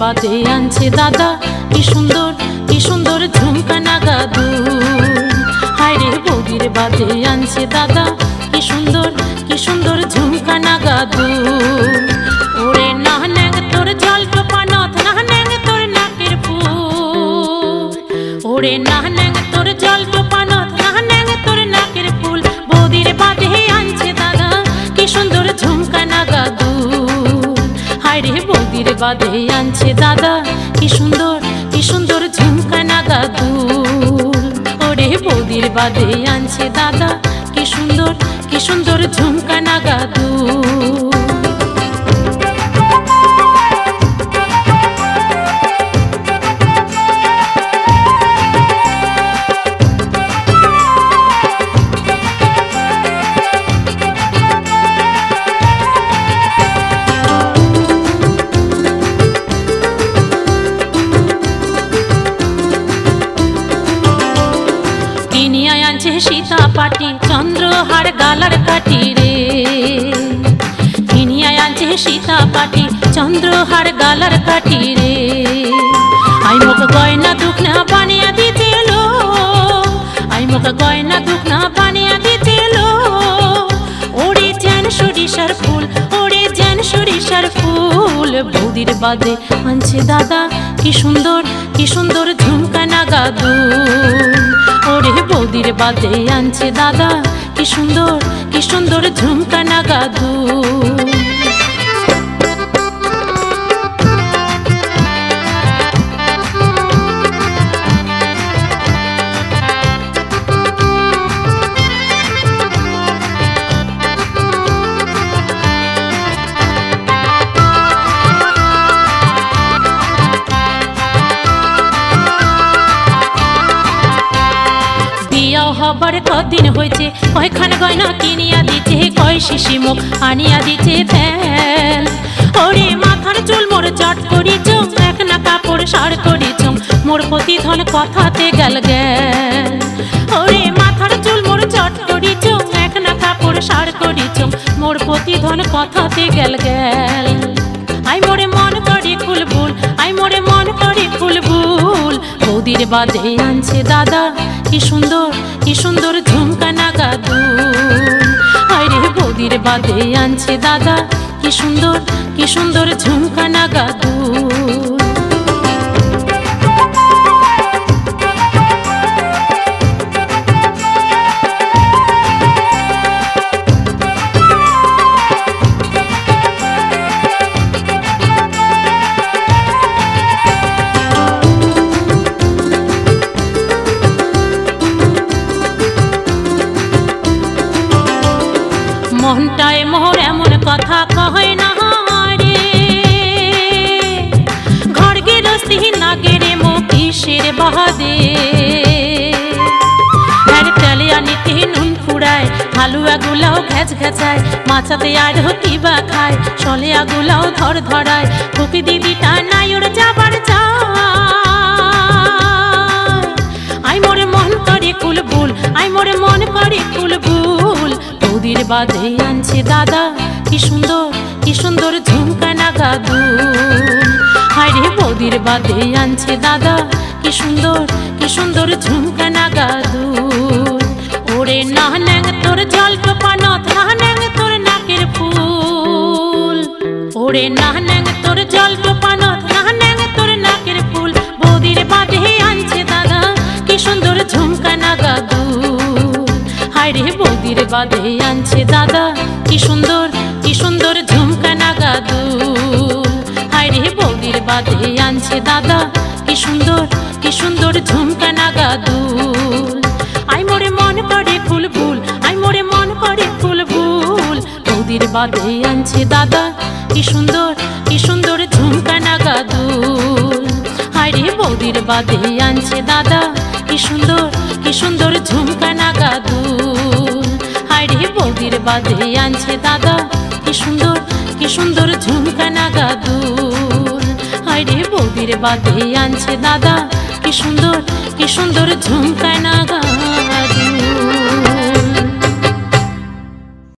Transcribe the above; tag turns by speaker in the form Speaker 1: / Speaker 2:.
Speaker 1: বাদে আনছে দাদা কি সুন্দর ঝুমকা নাগা দুল। হায় রে বৌদির বাদে আনছে দাদা কি সুন্দর ঝুমকা নাগা দুল। ওরে না ন্যাং তোর জল টোপা নথ, না ন্যাং তোর নাকের ফুল। ওরে না ন্যাং তোর জল টোপা নথ, না ন্যাং তোর নাকের ফুল। বৌদির বাদে আনছে দাদা কি সুন্দর ঝুমকা নাগা দুল। হায় রে বৌদির বাদে আনছে দাদা কি সুন্দর ঝুমকা নাগা দুল। ওরে বৌদির বাদে আনছে দাদা কি সুন্দর ঝুমকা নাগা দুল। সীতা পাটি চন্দ্রহার গালার কাটি রে, কিনিয়া আনছে সীতা পাটি চন্দ্রহার গালার কাটি রে। আই মুখ গয়না দুখনা বানিয়া দিতে লো, আই মুখ গয়না দুখনা বানিয়া দিতে লো। ওরে যেন সরিষার ফুল, ওরে যেন সরিষার ফুল। বৌদির বাদে আনছে দাদা কি সুন্দর ঝুমকা নাগা দুল। ওরে বৌদির বাদে আনছে দাদা কি সুন্দর ঝুমকা নাগা দুল। হবার কদিন হয়েছে, কয়খান গয়না কিনিয়া দিতে, কয় শিশি মুখ আনিয়া দিতে তেল। ওরে মাথার চুল মোর চট করিছ, এক না কাপড় সার করিছ, মোর প্রতিধন কথাতে গেল গেল। ওরে মাথার চুল মোর চট করিছ, এক না কাপড় সার করিছ, মোর প্রতিধন কথাতে গেল গেল। আই মোরে মন করে ফুলবুল, আই মোরে মন করে ফুলবুল। বৌদির বাদে আনছে দাদা কি সুন্দর ঝুমকা নাগা দুল। হায় রে বৌদির বাদে আনছে দাদা কি সুন্দর ঝুমকা নাগা দুল। মনটায় মোর এমন কথা কয় না রে, ঘর গেরস্তি নাগে রে মো কিসের বাদে। তেলে আনিতে নুন ফুড়ায়, হালুয়া গুলাও ঘেঁচ ঘেঁচায়, মাছাতে আর কিবা খায়, সলিয়া গুলাও ধরায়। ফুকি দিদিটা নাই ওর যাবার চায়। আই মোরে মন করে কুলবুল, আই মোরে মন করে কুলবুল। বৌদির বাদে আনছে দাদা কি সুন্দর ঝুমকা নাগা দুল। হায় রে বৌদির বাদে আনছে দাদা কি সুন্দর ঝুমকা নাগা দুল। ওরে না ন্যাং তোর জল টোপা নথ, না ন্যাং তোর নাকের ফুল। ওরে না ন্যাং তোর জল টোপা নথ, না ন্যাং তোর নাকের ফুল। বৌদির বাদে আনছে দাদা কি সুন্দর ঝুমকা নাগা দুল। হায় রে বৌদির বাদে আনছে দাদা কি সুন্দর ঝুমকা নাগা দুল। হায় রে বৌদির বাদে আনছে দাদা কি সুন্দর ঝুমকা নাগা দুল। আই মোরে মন করে ফুলবুল, আই মোরে মন করে ফুলবুল। বৌদির বাদে আনছে দাদা কি সুন্দর ঝুমকা নাগা দুল। হায় রে বৌদির বাদে আনছে দাদা কি সুন্দর ঝুমকা নাগা দুল। হায় রে বৌদির বাদে আনছে দাদা কি সুন্দর ঝুমকা নাগা দুল। হায় রে বৌদির বাদে আনছে দাদা কি সুন্দর ঝুমকা নাগা।